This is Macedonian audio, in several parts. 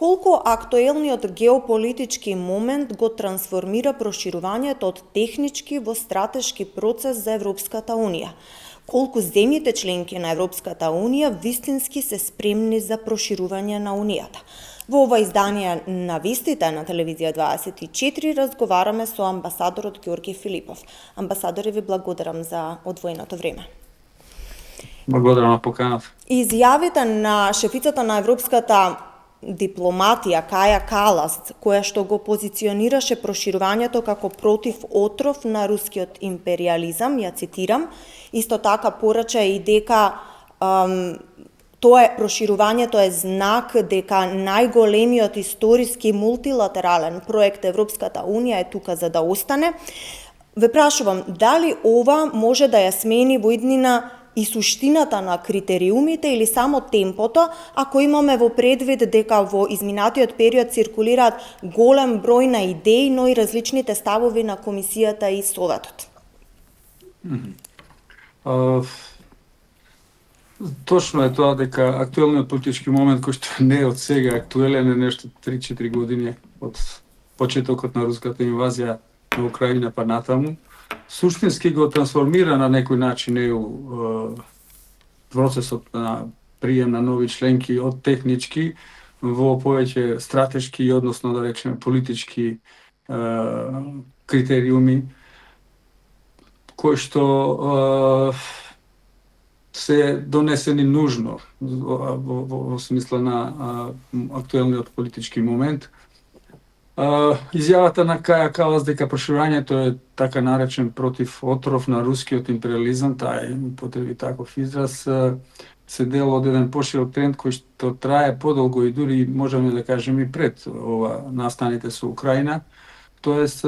колку актуелниот геополитички момент го трансформира проширувањето од технички во стратешки процес за Европската Унија? Колку земјите членки на Европската Унија вистински се спремни за проширување на Унијата? Во ова издание на вистите на Телевизија 24 разговараме со амбасадорот Ѓорги Филипов. Амбасадоре, ви благодарам за одвоеното време. Благодарам на поканата. Изјавите на шефицата на Европската дипломатија Каја Калас, која што го позиционираше проширувањето како против отров на рускиот империализам, ја цитирам, исто така порача и дека проширувањето е знак дека најголемиот историски мултилатерален проект Европската Унија е тука за да остане. Ве прашувам, дали ова може да ја смени во иднина и суштината на критериумите или само темпото, ако имаме во предвид дека во изминатиот период циркулираат голем број на идеи, но и различните ставови на Комисијата и Советот? Точно е тоа дека актуелниот политички момент, кој што не е од сега актуелен, е нешто 3-4 години од почетокот на руската инвазија на Украина па натаму, суштински го трансформира на некој начин процесот на прием на нови членки од технички во повеќе стратешки, односно да речеме политички критериуми, кои што се донесени нужно во смисла на актуелниот политички момент. Изјавата на Каја Калас дека проширувањето е така наречен против отров на рускиот империализам, таа употреби таков израз, се дел од еден поширок тренд кој што трае подолго и дури можеме да кажеме и пред настаните со Украина. Тоест,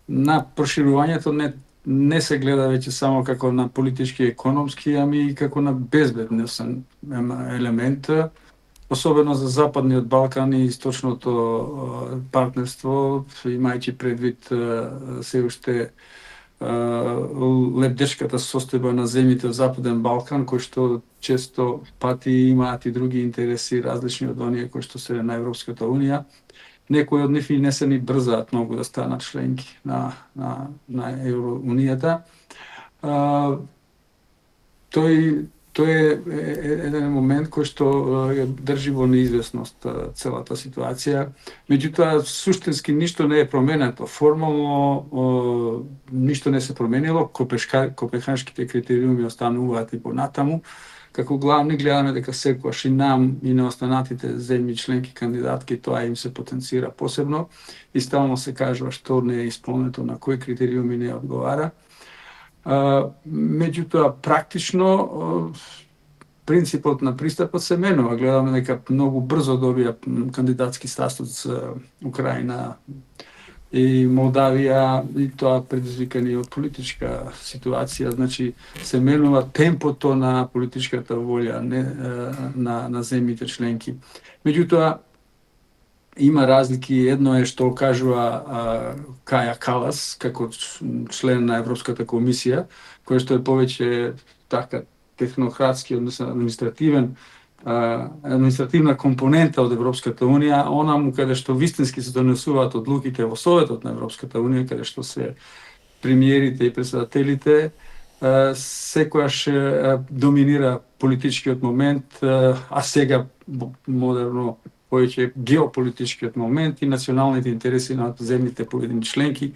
на проширувањето не се гледа веќе само како на политички и економски, ами и како на безбедносен елемент, особено за Западниот Балкан и источното партнерство, имајќи предвид се уште лебдешката состојба на земјите од Западен Балкан, кои што често пати имаат и други интереси различни од оние кои што се на Европската Унија. Некои од нив и не се ни брзаат многу да станат членки на Евроунијата. Тој е еден момент кој што ја држи во неизвестност целата ситуација. Меѓутоа, суштински ништо не е променето. Формално ништо не се променило. Копенхашките критериуми остануваат и понатаму. Како главни гледаме дека секогаш и нам и на останатите земји членки кандидатки тоа им се потенцира посебно и стално се кажува што не е исполнето, на кои критериуми не одговара. Меѓутоа, практично, принципот на пристапот се менува. Гледаме дека многу брзо добија кандидатски статус Украина и Молдавија, и тоа предизвикани од политичка ситуација, значи се менува темпото на политичката волја на земјите членки. Меѓутоа, има разлики. Едно е што кажува Каја Калас како член на Европската комисија, кој што е повеќе така технократски, односно административна компонента од Европската Унија, онаму каде што вистински се донесуваат одлуките во Советот на Европската Унија, каде што се премиерите и председателите, секојаш доминира политичкиот момент, а сега модерно повеќе геополитичкиот момент и националните интереси на земјите поедини членки,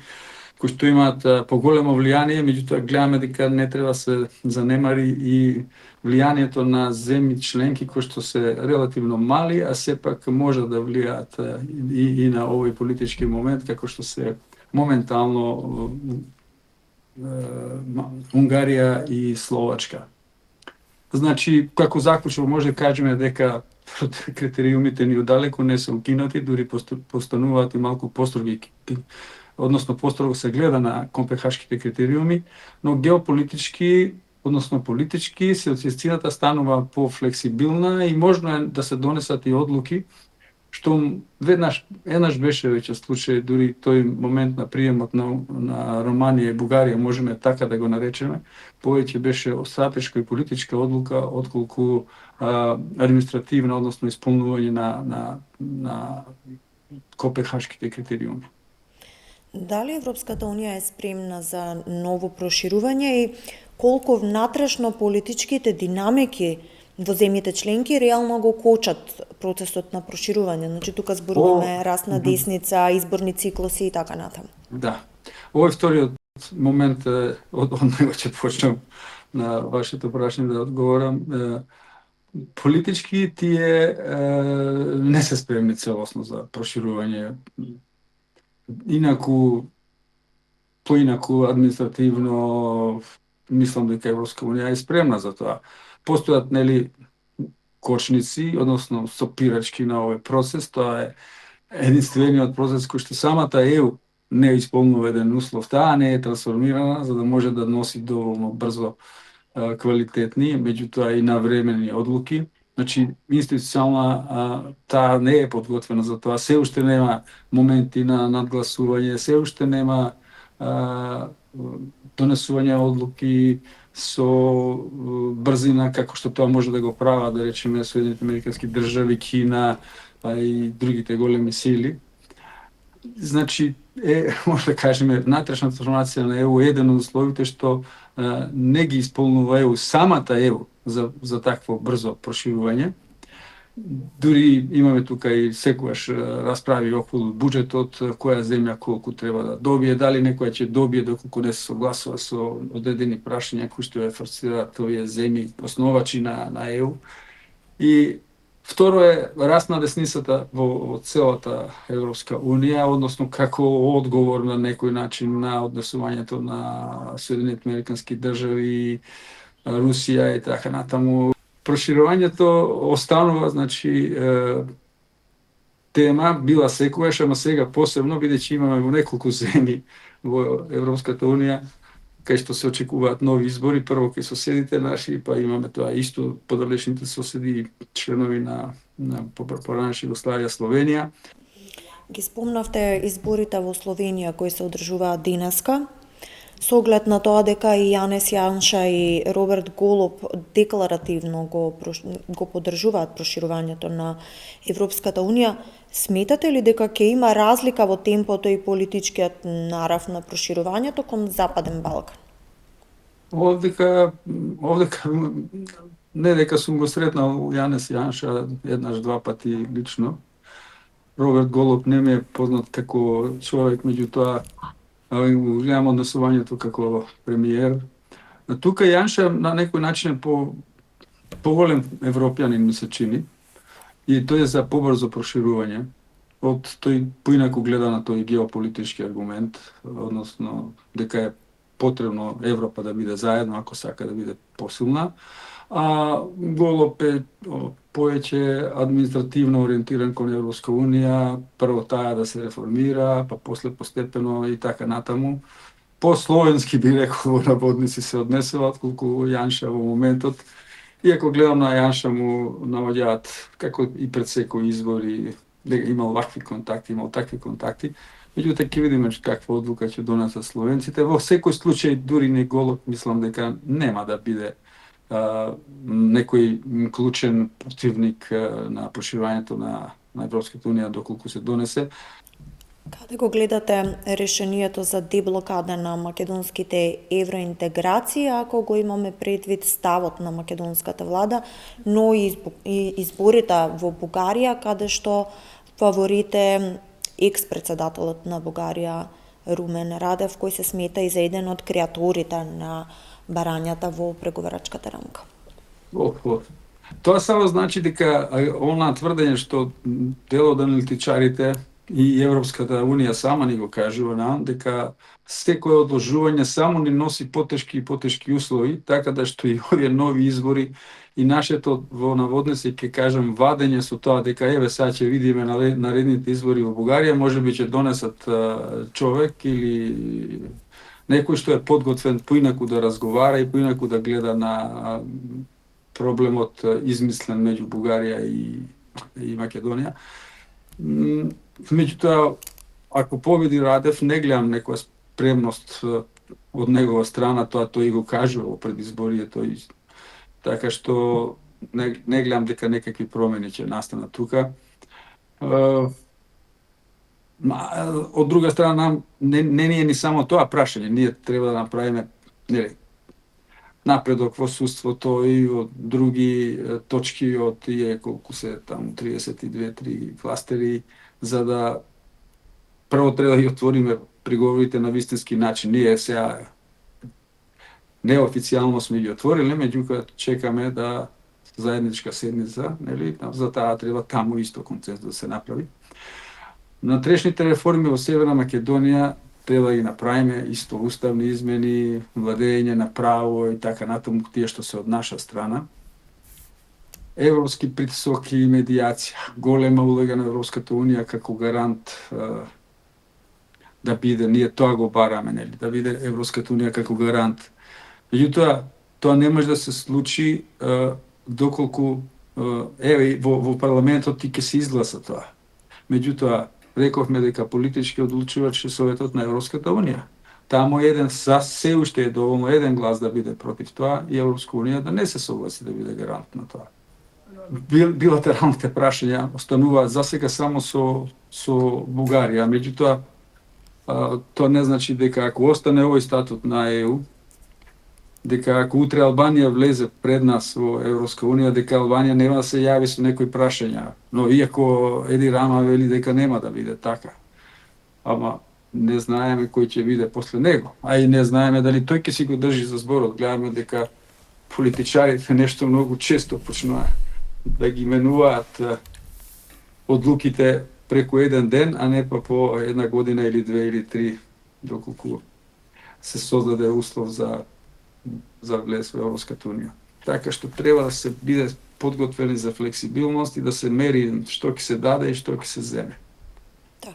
кои што имаат поголемо влијание. Меѓутоа гледаме дека не треба се занемари и влијанието на земји членки кои што се релативно мали, а сепак може да влијаат и на овој политички момент, како што се моментално Унгарија и Словачка. Значи, како заклучок може да кажеме дека критериумите ни одалеку не се укинати, дури постануваат и малку построги, односно построго се гледа на копенхашките критериуми, но геополитички, односно политички, ситуацијата станува пофлексибилна и можно е да се донесат и одлуки што еднаш беше веќе случај, дури тој момент на приемот на Романија и Бугарија, можеме така да го наречеме, повеќе беше стратешка и политичка одлука отколку административна, односно исполнување на копенхашките критериуми. Дали Европската Унија е спремна за ново проширување и колку внатрешно политичките динамики во земјите членки реално го кочат процесот на проширување? Значи, тука зборуваме раст на десница, изборни циклуси и така натаму. Да. Овој вториот момент, од него ќе почнам на вашето прашање да одговорам. Политички тие не се спремни целосно за проширување. Поинаку административно мислам дека Европска Унија е спремна за тоа. Постојат кочници, односно сопирачки на овој процес. Тоа е единствениот процес кој што самата ЕУ не исполнува еден услов. Таа не е трансформирана за да може да носи доволно брзо квалитетни, меѓутоа и навремени одлуки. Значи, институционална таа не е подготвена за тоа. Се уште нема моменти на надгласување, се уште нема донесување одлуки со брзина како што тоа може да го прават, да речеме, Соединените американски држави, Кина, и другите големи сили. Значи, може да кажеме, внатрешна трансформација на ЕУ е еден од условите што не ги исполнува ЕУ, самата ЕУ, за такво брзо проширување. Дури имаме тука и секогаш расправи околу буџетот, која земја колку треба да добие, дали некоја ќе добие доколку не се согласува со одредени прашања кои што ја форсираат овие земји основачи на ЕУ. И второ е раст на десницата во целата Европска Унија, односно како одговор на некој начин на однесувањето на Соединените американски држави, Русија и така натаму. Проширувањето останува, значи, тема била секогаш, ама сега посебно, бидејќи имаме во неколку земји во Европската Унија, кај што се очекуваат нови избори, прво кај соседите наши, па имаме тоа исто подалечните соседи, членови на поранешна Југославија, Словенија. Ги спомнавте изборите во Словенија кои се одржуваат денеска. Со оглед на тоа дека и Јанес Јанша и Роберт Голуб декларативно го поддржуваат проширувањето на Европската Унија, сметате ли дека ќе има разлика во темпото и политичкиот нарав на проширувањето кон Западен Балкан? Овдека не дека сум го сретнал Јанес Јанша еднаш-два пати лично. Роберт Голуб не ми е познат како човек, меѓутоа гледам однесувањето како премиер. Тука Јанша на некој начин е поголем европјанин, ми се чини, и тој е за побрзо проширување. Тој поинаку гледа на тој геополитички аргумент, односно дека е потребно Европа да биде заедно ако сака да биде посилна. А Голуб е повеќе административно ориентиран кон Европска Унија, прво таа да се реформира, па после постепено и така натаму. По-словенски би рекол во наводници се однесува, отколку Јанша во моментот. Иако гледам на Јанша му наоѓаат, како и пред секој избори, дека имал вакви контакти, имал такви контакти. Меѓутоа ќе видиме каква одлука ќе донесат словенците. Во секој случај, дури не Голуб, мислам дека нема да биде некој клучен противник на проширувањето на Европската Унија доколку се донесе. Каде го гледате решението за деблокада на македонските евроинтеграции, ако го имаме предвид ставот на македонската влада, но и изборите во Бугарија, каде што фаворит е екс-председателот на Бугарија Румен Радев, кој се смета и за еден од креаторите на барањата во преговарачката рамка? Тоа само значи дека она тврдење што дел од аналитичарите и Европската Унија сама ни го кажува нам, дека секое одложување само ни носи потешки и потешки услови, така да што и овие нови избори и нашето во наводници ќе кажам вадење со тоа дека еве сега ќе видиме наредните избори во Бугарија, можеби ќе донесат човек или некој што е подготвен поинаку да разговара и поинаку да гледа на проблемот измислен меѓу Бугарија и Македонија. Меѓутоа, ако победи Радев, не гледам некоја спремност од негова страна, тоа тој го кажува во предизборието, така што не гледам дека некакви промени ќе настанат тука. Од друга страна, не ни е ни само тоа прашање, ние треба да направиме напредок во судството и од други точки од тие колку се таму 32-3 кластери, за да прво треба да ги отвориме приговорите на вистински начин. Ние сега неофицијално сме ги отворили, меѓутоа чекаме да заедничка седница, нели, за таа треба таму исто концензус да се направи. Натрешните реформи во Северна Македонија треба да ги направиме исто уставни измени, владење на право и така натаму, тие што се од наша страна. Европски притисок и медијација, голема улога на Европската унија како гарант да биде, ние тоа го бараме, нели, да биде Европската унија како гарант. Меѓутоа, тоа не може да се случи доколку во парламентот ти ќе се изгласа тоа. Меѓутоа, рековме дека политички одлучувач е Советот на Европската унија. Таму еден се уште е доволно еден глас да биде против тоа и Европска унија да не се согласи да биде гарант на тоа. Билатералните прашања остануваат засега само со Бугарија, меѓутоа тоа не значи дека ако остане овој статут на ЕУ, дека ако утре Албанија влезе пред нас во Европска унија, дека Албанија нема да се јави со некои прашања. Но иако Еди Рама вели дека нема да биде така. Ама не знаеме кој ќе биде после него. А и не знаеме дали тој ќе си го држи за зборот. Гледаме дека политичарите нешто многу често почнуваат да ги менуваат одлуките преку еден ден, а не па по една година или две или три, доколку се создаде услов за влез во Европската унија. Така што треба да се биде подготвени за флексибилност и да се мери што ќе се даде и што ќе се земе.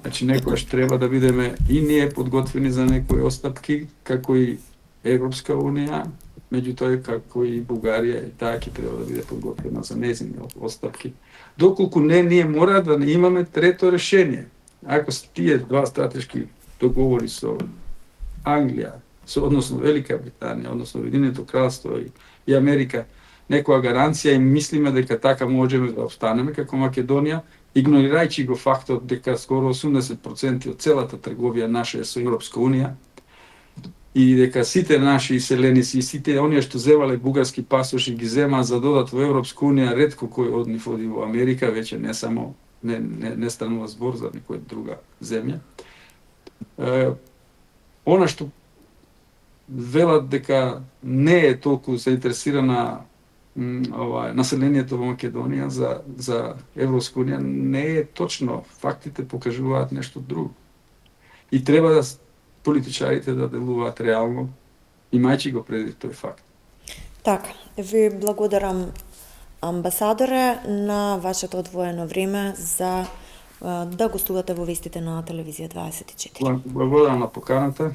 Значи некојаш треба да бидеме и ние подготвени за некои остапки, како и Европска унија, меѓутоа како и Бугарија, и таа ќе треба да биде подготвена за нејзини остапки. Доколку не, ние мора да имаме трето решение. Ако се тие два стратешки договори со Англија, односно Велика Британија, односно Уединето кралство и Америка, некоја гаранција и мислиме дека така можеме да останеме како Македонија, игнорирајќи го фактот дека скоро 80% од целата трговија наша е со Европска унија и дека сите наши иселеници и сите оние што земале бугарски пасоши ги зема за додат во Европска унија, ретко кој од нив оди во Америка, веќе не само не станува збор за некоја друга земја. Она што велат дека не е толку заинтересирана населението во Македонија за Европска унија, не е точно. Фактите покажуваат нешто друго. И треба да политичарите да делуваат реално, имајќи го предвид тој факт. Така, ви благодарам, амбасадоре, на вашето одвоено време за да гостувате во вестите на Телевизија 24. Благодарам на поканата.